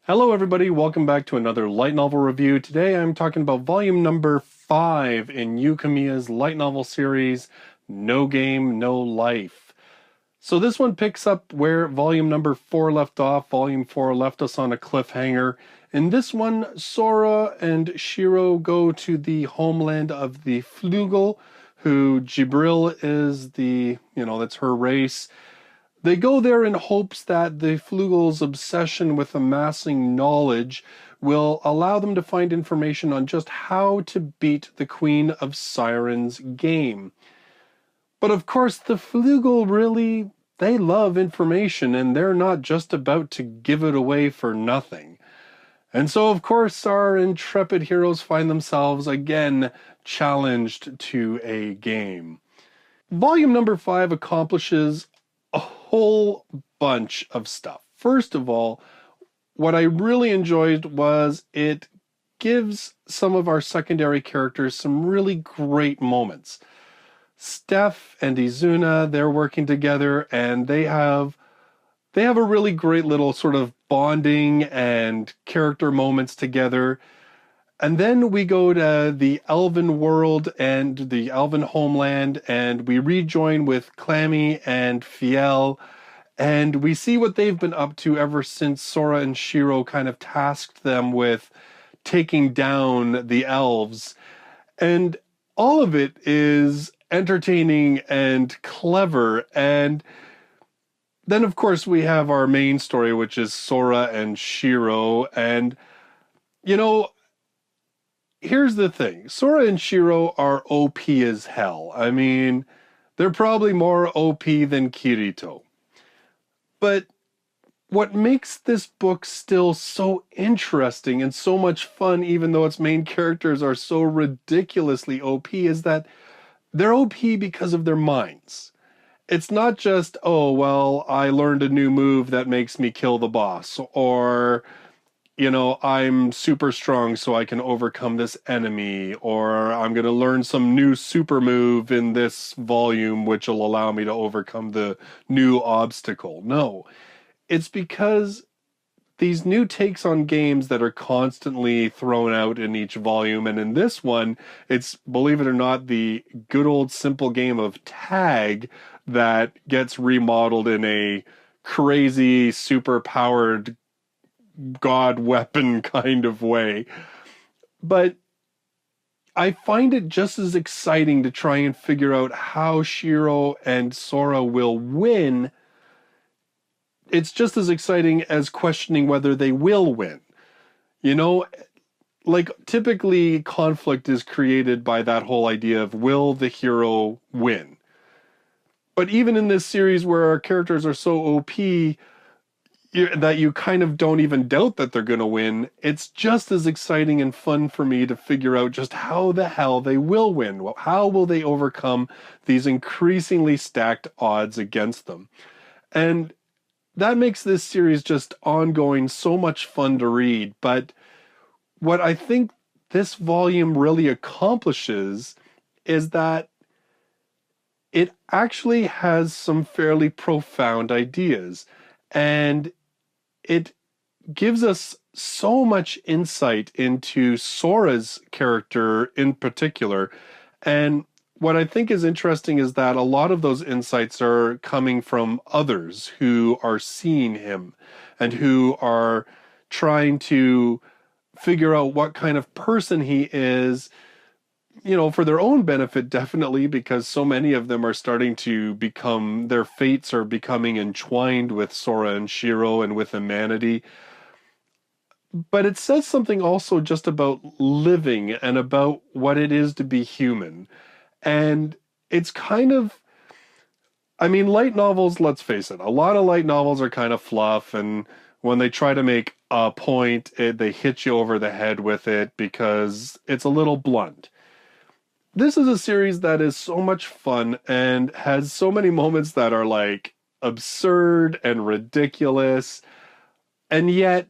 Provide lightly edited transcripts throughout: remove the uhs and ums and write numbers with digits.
Hello, everybody. Welcome back to another light novel review. Today I'm talking about volume number 5 in Yu Kamiya's light novel series, No Game, No Life. So this one picks up where volume number 4 left off. Volume 4 left us on a cliffhanger. In this one, Sora and Shiro go to the homeland of the Flugel, who Jibril is that's her race. They go there in hopes that the Flugel's obsession with amassing knowledge will allow them to find information on just how to beat the Queen of Sirens game. But of course, the Flugel really, they love information and they're not just about to give it away for nothing. And so, of course, our intrepid heroes find themselves again challenged to a game. Volume number 5 accomplishes a whole bunch of stuff. First of all, what I really enjoyed was it gives some of our secondary characters some really great moments. Steph and Izuna, they're working together and they have a really great little sort of bonding and character moments together. And then we go to the Elven world and the Elven homeland, and we rejoin with Clammy and Fiel, and we see what they've been up to ever since Sora and Shiro kind of tasked them with taking down the elves. And all of it is entertaining and clever. And then, of course, we have our main story, which is Sora and Shiro. And, here's the thing. Sora and Shiro are OP as hell. I mean, they're probably more OP than Kirito. But what makes this book still so interesting and so much fun, even though its main characters are so ridiculously OP, is that they're OP because of their minds. It's not just, oh, well, I learned a new move that makes me kill the boss, or I'm super strong so I can overcome this enemy, or I'm going to learn some new super move in this volume which will allow me to overcome the new obstacle. No, it's because these new takes on games that are constantly thrown out in each volume, and in this one, it's, believe it or not, the good old simple game of tag that gets remodeled in a crazy, super powered god weapon kind of way. But I find it just as exciting to try and figure out how Shiro and Sora will win. It's just as exciting as questioning whether they will win. You know, like typically conflict is created by that whole idea of will the hero win? But even in this series where our characters are so OP, that you kind of don't even doubt that they're going to win, it's just as exciting and fun for me to figure out just how the hell they will win. How will they overcome these increasingly stacked odds against them? And that makes this series just ongoing so much fun to read. But what I think this volume really accomplishes is that it actually has some fairly profound ideas. And it gives us so much insight into Sora's character in particular. And what I think is interesting is that a lot of those insights are coming from others who are seeing him and who are trying to figure out what kind of person he is, for their own benefit, definitely, because so many of them are starting to become, their fates are becoming entwined with Sora and Shiro and with humanity. But it says something also just about living and about what it is to be human. And it's kind of, I mean, light novels, let's face it, a lot of light novels are kind of fluff, and when they try to make a point, they hit you over the head with it because it's a little blunt. This is a series that is so much fun and has so many moments that are like absurd and ridiculous. And yet,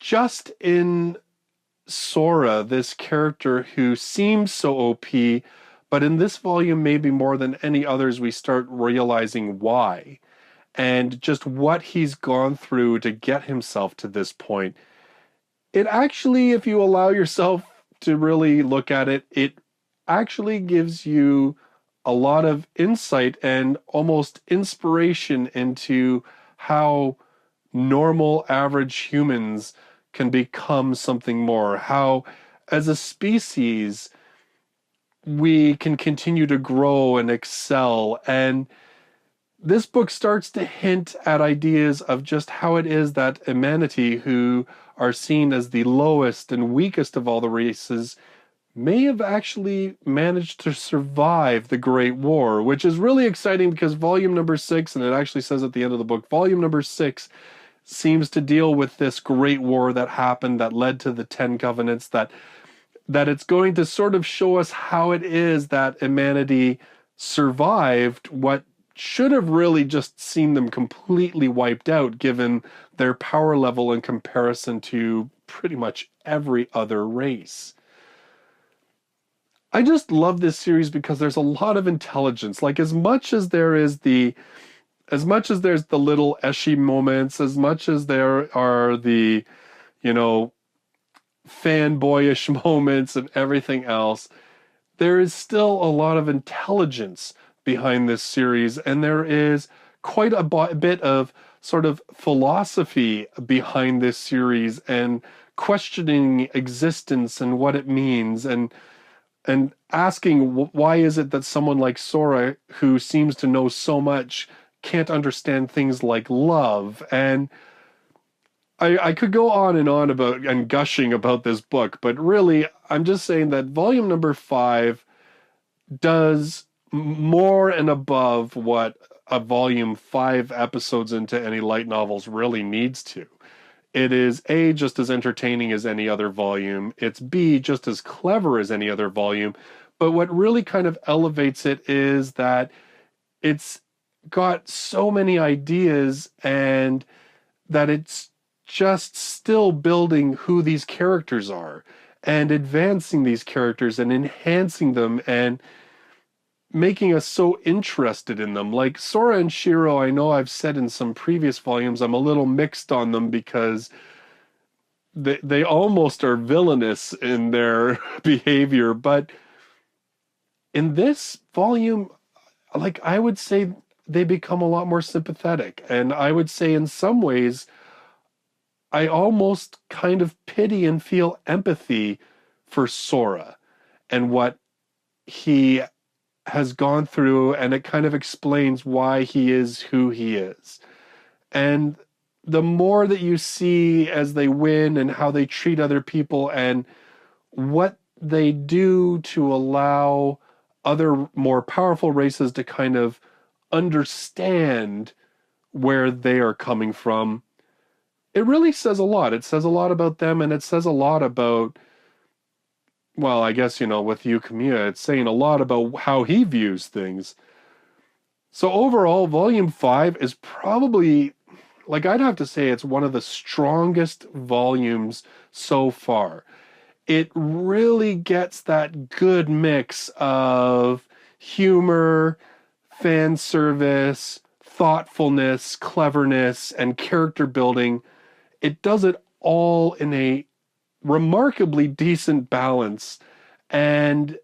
just in Sora, this character who seems so OP, but in this volume, maybe more than any others, we start realizing why. and just what he's gone through to get himself to this point. It actually, if you allow yourself to really look at it, it actually gives you a lot of insight and almost inspiration into how normal, average humans can become something more. How, as a species, we can continue to grow and excel. And this book starts to hint at ideas of just how it is that humanity, who are seen as the lowest and weakest of all the races, may have actually managed to survive the Great War, which is really exciting because volume number 6, and it actually says at the end of the book, volume number 6 seems to deal with this Great War that happened that led to the Ten Covenants, that it's going to sort of show us how it is that humanity survived what should have really just seen them completely wiped out given their power level in comparison to pretty much every other race. I just love this series because there's a lot of intelligence. Like, as much as there's the little Eshi moments, as much as there are the, you know, fanboyish moments and everything else, there is still a lot of intelligence behind this series, and there is quite a bit of sort of philosophy behind this series and questioning existence and what it means, and asking why is it that someone like Sora, who seems to know so much, can't understand things like love. And I could go on and on about and gushing about this book, but really I'm just saying that volume number 5 does more and above what a volume 5 episodes into any light novels really needs to. It is A, just as entertaining as any other volume. It's B, just as clever as any other volume. But what really kind of elevates it is that it's got so many ideas, and that it's just still building who these characters are and advancing these characters and enhancing them and making us so interested in them. Like Sora and Shiro, I know I've said in some previous volumes, I'm a little mixed on them because they almost are villainous in their behavior. But in this volume, like, I would say they become a lot more sympathetic. And I would say in some ways, I almost kind of pity and feel empathy for Sora and what he has gone through, and it kind of explains why he is who he is. And the more that you see as they win and how they treat other people and what they do to allow other more powerful races to kind of understand where they are coming from, it really says a lot. It says a lot about them, and it says a lot about, well, I guess, with Yukiya, it's saying a lot about how he views things. So overall, Volume 5 is probably, like, I'd have to say it's one of the strongest volumes so far. It really gets that good mix of humor, fan service, thoughtfulness, cleverness, and character building. It does it all in a remarkably decent balance. And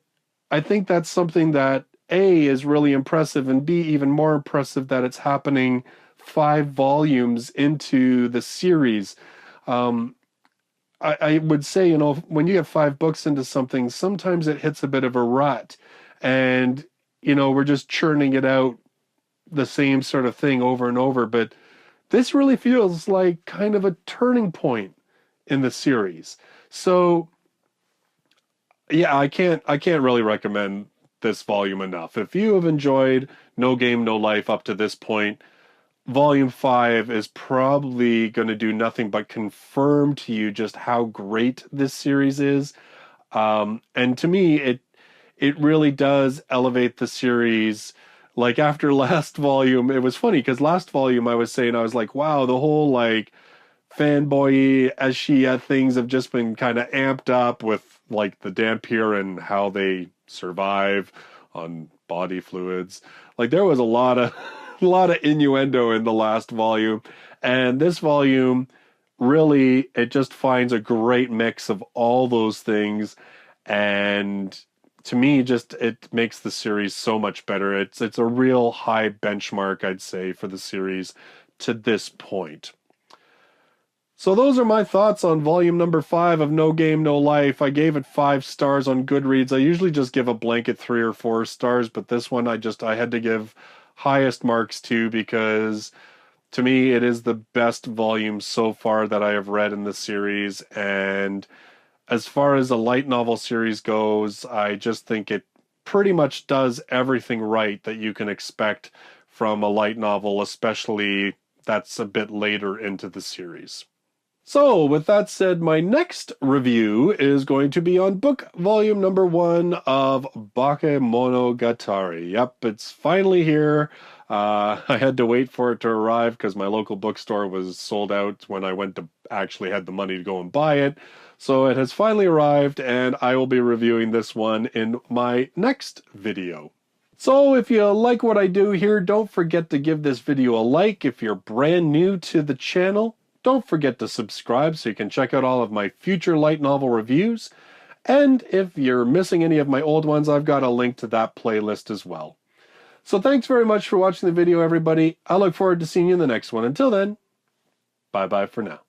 I think that's something that A, is really impressive, and B, even more impressive that it's happening 5 volumes into the series. I would say, when you get 5 books into something, sometimes it hits a bit of a rut, and, we're just churning it out, the same sort of thing over and over. But this really feels like kind of a turning point in the series. So yeah, I can't really recommend this volume enough. If you have enjoyed No Game, No Life up to this point, Volume 5 is probably going to do nothing but confirm to you just how great this series is. And to me, it really does elevate the series. Like, after last volume, it was funny because last volume I was saying, I was like, wow, the whole like fanboy Eshi things have just been kind of amped up with like the Dhampir and how they survive on body fluids. Like, there was a lot of lot of innuendo in the last volume, and this volume really, it just finds a great mix of all those things, and to me, just it makes the series so much better. It's a real high benchmark, I'd say, for the series to this point. So those are my thoughts on volume number 5 of No Game, No Life. I gave it 5 stars on Goodreads. I usually just give a blanket 3 or 4 stars, but this one I had to give highest marks to because to me it is the best volume so far that I have read in the series. And as far as a light novel series goes, I just think it pretty much does everything right that you can expect from a light novel, especially that's a bit later into the series. So, with that said, my next review is going to be on book volume number 1 of Bakemonogatari. Yep, it's finally here. I had to wait for it to arrive because my local bookstore was sold out when I went to actually had the money to go and buy it. So it has finally arrived, and I will be reviewing this one in my next video. So if you like what I do here, don't forget to give this video a like. If you're brand new to the channel, don't forget to subscribe so you can check out all of my future light novel reviews. And if you're missing any of my old ones, I've got a link to that playlist as well. So thanks very much for watching the video, everybody. I look forward to seeing you in the next one. Until then, bye-bye for now.